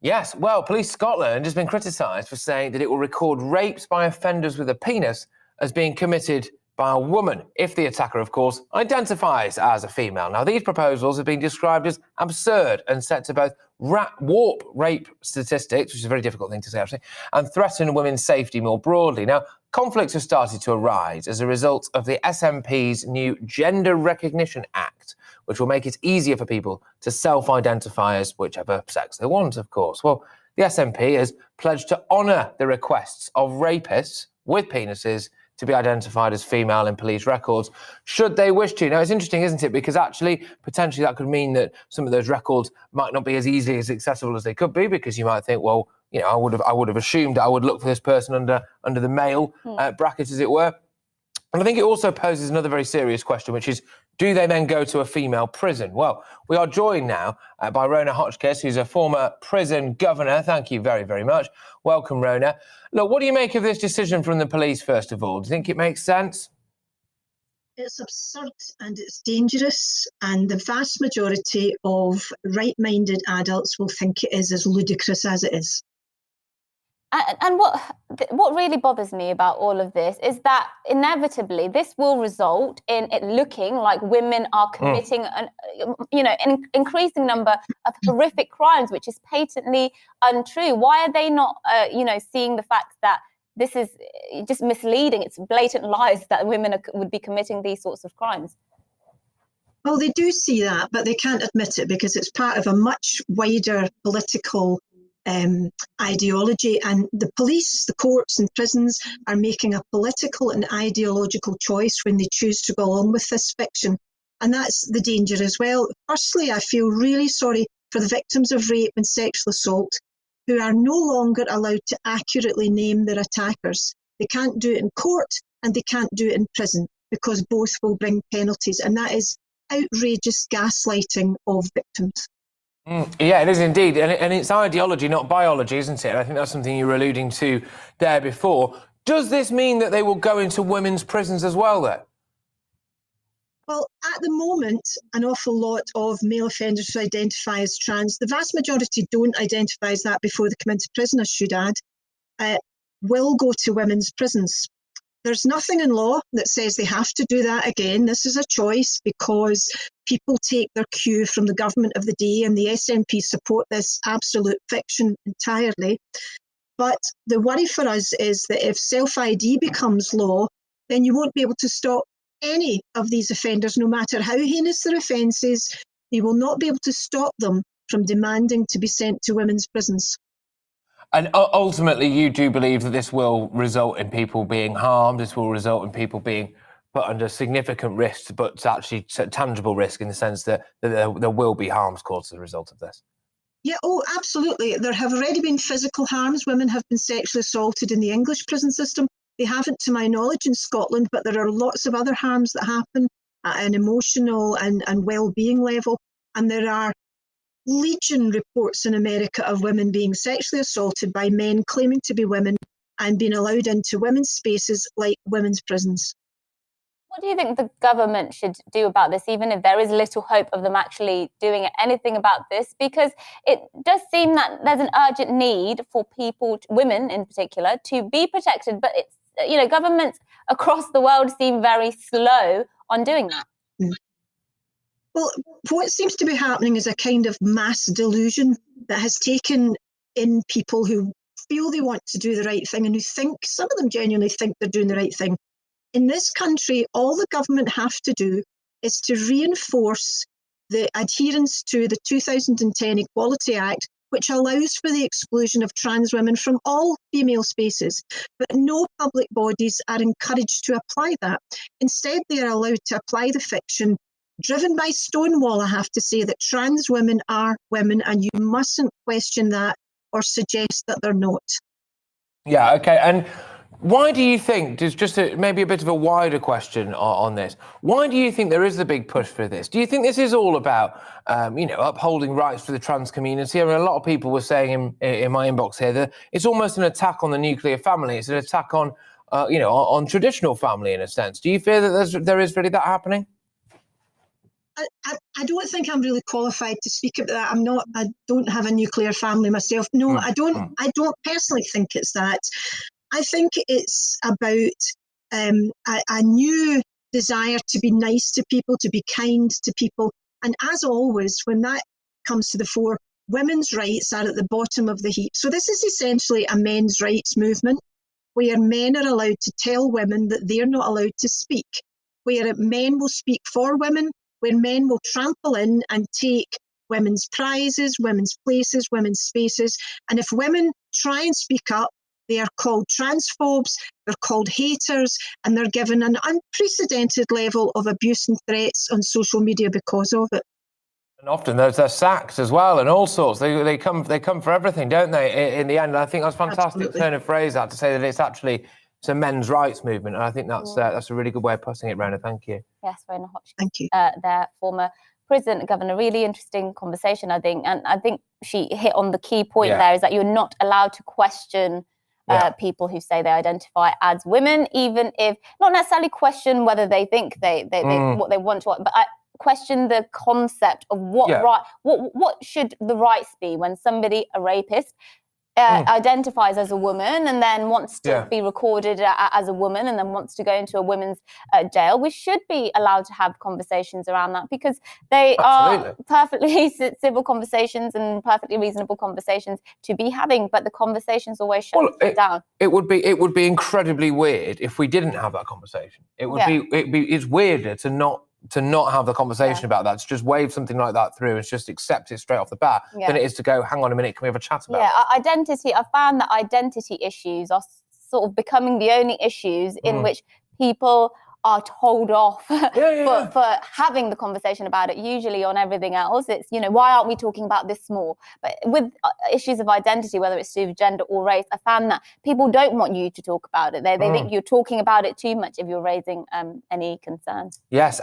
Yes, well, Police Scotland has been criticised for saying that it will record rapes by offenders with a penis as being committed by a woman, if the attacker, of course, identifies as a female. Now, these proposals have been described as absurd and set to both warp rape statistics, which is a very difficult thing to say, actually, and threaten women's safety more broadly. Now, conflicts have started to arise as a result of the SNP's new Gender Recognition Act, which will make it easier for people to self-identify as whichever sex they want, of course. Well, the SNP has pledged to honour the requests of rapists with penises to be identified as female in police records, should they wish to. Now, it's interesting, isn't it? Because actually, potentially that could mean that some of those records might not be as easily as accessible as they could be, because you might think, well, you know, I would have assumed I would look for this person under the male bracket, as it were. And I think it also poses another very serious question, which is, do they then go to a female prison? Well, we are joined now by Rhona Hotchkiss, who's a former prison governor. Thank you very, very much. Welcome, Rhona. Look, what do you make of this decision from the police, first of all? Do you think it makes sense? It's absurd and it's dangerous, and the vast majority of right-minded adults will think it is as ludicrous as it is. And what really bothers me about all of this is that inevitably this will result in it looking like women are committing an increasing number of horrific crimes, which is patently untrue. Why are they not, seeing the fact that this is just misleading? It's blatant lies that women would be committing these sorts of crimes. Well, they do see that, but they can't admit it because it's part of a much wider political ideology, and the police, the courts and prisons are making a political and ideological choice when they choose to go along with this fiction, and that's the danger as well. Firstly, I feel really sorry for the victims of rape and sexual assault who are no longer allowed to accurately name their attackers. They can't do it in court and they can't do it in prison because both will bring penalties, and that is outrageous gaslighting of victims. Yeah, it is indeed. And it's ideology, not biology, isn't it? I think that's something you were alluding to there before. Does this mean that they will go into women's prisons as well, then? Well, at the moment, an awful lot of male offenders who identify as trans, the vast majority don't identify as that before they come into prison, I should add, will go to women's prisons. There's nothing in law that says they have to do that again. This is a choice because people take their cue from the government of the day, and the SNP support this absolute fiction entirely. But the worry for us is that if self-ID becomes law, then you won't be able to stop any of these offenders, no matter how heinous their offences. You will not be able to stop them from demanding to be sent to women's prisons. And ultimately, you do believe that this will result in people being harmed, this will result in people being put under significant risk, but actually tangible risk in the sense that there will be harms caused as a result of this? Yeah, oh, absolutely. There have already been physical harms. Women have been sexually assaulted in the English prison system. They haven't, to my knowledge, in Scotland, but there are lots of other harms that happen at an emotional and well-being level. And there are legion reports in America of women being sexually assaulted by men claiming to be women and being allowed into women's spaces like women's prisons. What do you think the government should do about this, even if there is little hope of them actually doing anything about this? Because it does seem that there's an urgent need for people, women in particular, to be protected. But it's, governments across the world seem very slow on doing that. Well, what seems to be happening is a kind of mass delusion that has taken in people who feel they want to do the right thing and who think, some of them genuinely think they're doing the right thing. In this country, all the government have to do is to reinforce the adherence to the 2010 Equality Act, which allows for the exclusion of trans women from all female spaces. But no public bodies are encouraged to apply that. Instead, they are allowed to apply the fiction, driven by Stonewall, I have to say, that trans women are women and you mustn't question that or suggest that they're not. Yeah, okay. And why do you think, just maybe a bit of a wider question on this, why do you think there is a big push for this? Do you think this is all about, upholding rights for the trans community? I mean, a lot of people were saying in my inbox here that it's almost an attack on the nuclear family. It's an attack on, on traditional family in a sense. Do you fear that there is really that happening? I don't think I'm really qualified to speak about that. I don't have a nuclear family myself. No, I don't personally think it's that. I think it's about a new desire to be nice to people, to be kind to people. And as always, when that comes to the fore, women's rights are at the bottom of the heap. So this is essentially a men's rights movement where men are allowed to tell women that they're not allowed to speak, where men will speak for women, where men will trample in and take women's prizes, women's places, women's spaces. And if women try and speak up, they are called transphobes, they're called haters, and they're given an unprecedented level of abuse and threats on social media because of it. And often they're sacked as well, and all sorts. They come for everything, don't they? In the end, and I think that's fantastic. Absolutely. Turn of phrase that to say that it's a men's rights movement, and I think that's a really good way of putting it, Rhona. Thank you. Yes, Rhona Hotchkiss. Thank you. Their former prison governor. Really interesting conversation, I think, and I think she hit on the key point there is that you're not allowed to question people who say they identify as women, even if not necessarily question whether they think they what they want to, but question the concept of what should the rights be when somebody, a rapist, identifies as a woman and then wants to be recorded as a woman and then wants to go into a women's jail. We should be allowed to have conversations around that because they are perfectly civil conversations and perfectly reasonable conversations to be having, but the conversations always shut down. It would be incredibly weird if we didn't have that conversation. It's weirder to not have the conversation about that, to just wave something like that through and just accept it straight off the bat, than it is to go, hang on a minute, can we have a chat about it? Identity, I found that identity issues are sort of becoming the only issues in which people are told off for having the conversation about it. Usually on everything else, it's, why aren't we talking about this more? But with issues of identity, whether it's to gender or race, I found that people don't want you to talk about it. They think you're talking about it too much if you're raising any concerns. Yes.